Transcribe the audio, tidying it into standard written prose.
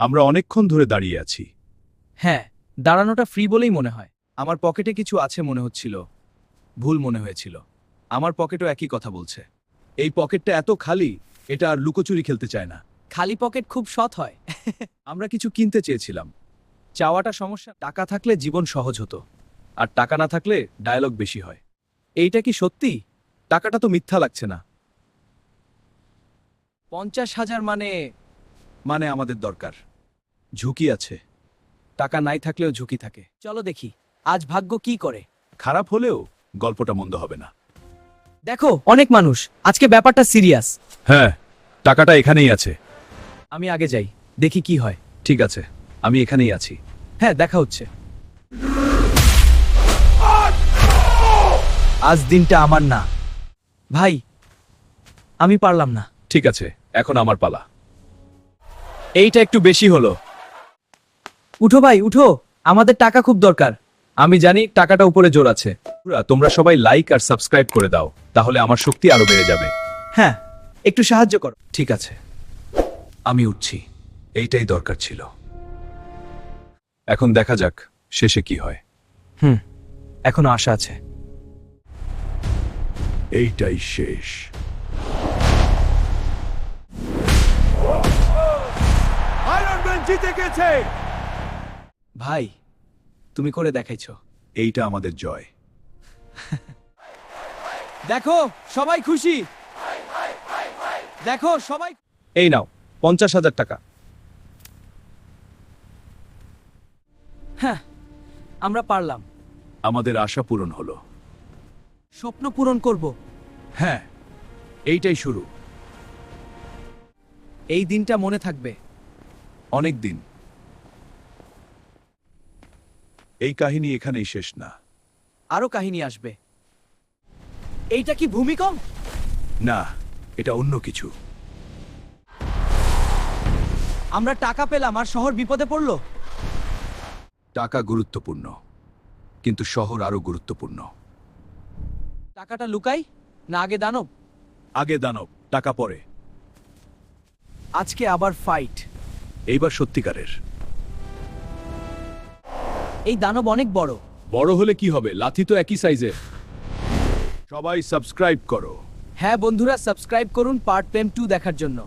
আমরা অনেকক্ষণ ধরে দাঁড়িয়ে আছি। হ্যাঁ, দাঁড়ানোটা ফ্রি বলেই মনে হয়। আমার পকেটে কিছু আছে মনে হচ্ছিল, ভুল মনে হয়েছিল। আমার পকেটও একই কথা বলছে। এই পকেটটা এত খালি, এটা আর লুকোচুরি খেলতে চায় না। খালি পকেট খুব সৎ হয়। আমরা কিছু কিনতে চেয়েছিলাম। চাওয়াটা সমস্যা। টাকা থাকলে জীবন সহজ হতো, আর টাকা না থাকলে ডায়লগ বেশি হয়। এইটা কি সত্যি? টাকাটা তো মিথ্যা লাগছে না। 50,000 মানে আমাদের দরকার। ঝুঁকি আছে। টাকা নাই থাকলেও ঝুঁকি থাকে। চলো দেখি আজ ভাগ্য কি করে। খারাপ হলেও গল্পটা মন্দ হবে না। দেখো অনেক মানুষ, আজকে ব্যাপারটা সিরিয়াস। হ্যাঁ, টাকাটা এখানেই আছে। আমি আগে যাই, দেখি কি হয়। ঠিক আছে, আমি এখানেই আছি। হ্যাঁ, দেখা হচ্ছে। আজ দিনটা আমার না ভাই, আমি পারলাম না। ঠিক আছে, এখন আমার পালা। এইটা একটু বেশি হলো। উঠো ভাই উঠো, আমাদের টাকা খুব দরকার। আমি জানি টাকাটা উপরে জোর আছে। তোমরা সবাই লাইক আর সাবস্ক্রাইব করে দাও, তাহলে আমার শক্তি আরো বেড়ে যাবে। হ্যাঁ, একটু সাহায্য করো। ঠিক আছে, আমি উঠছি। এইটাই দরকার ছিল। এখন দেখা যাক শেষে কি হয়। এখনো আশা আছে। এইটাই শেষ। আয়রন ম্যান জিতে গেছে। ভাই, তুমি করে দেখাইছো। এইটা আমাদের জয়। দেখো সবাই খুশি। দেখো সবাই। এই নাও 50,000 টাকা। হ্যাঁ, আমরা পারলাম। আমাদের আশা পূরণ হলো। স্বপ্ন পূরণ করব। হ্যাঁ, এইটাই শুরু। এই দিনটা মনে থাকবে অনেক দিন। এই কাহিনী এখানেই শেষ না। আরো কাহিনী আসবে। এইটা কি ভূমিকম্প? না, এটা অন্য কিছু। আমরা টাকা পেলাম আর শহর বিপদে পড়লো। টাকা গুরুত্বপূর্ণ, কিন্তু শহর আরো গুরুত্বপূর্ণ। টাকাটা লুকাই না আগে দানব? আগে দানব, টাকা পরে। আজকে আবার ফাইট। এইবার সত্যিকারের। এই দানব অনেক বড়। বড় হলে কি হবে, লাথি তো একই সাইজের। সবাই সাবস্ক্রাইব করো। হ্যাঁ বন্ধুরা, সাবস্ক্রাইব করুন পার্ট প্রেম 2 দেখার জন্য।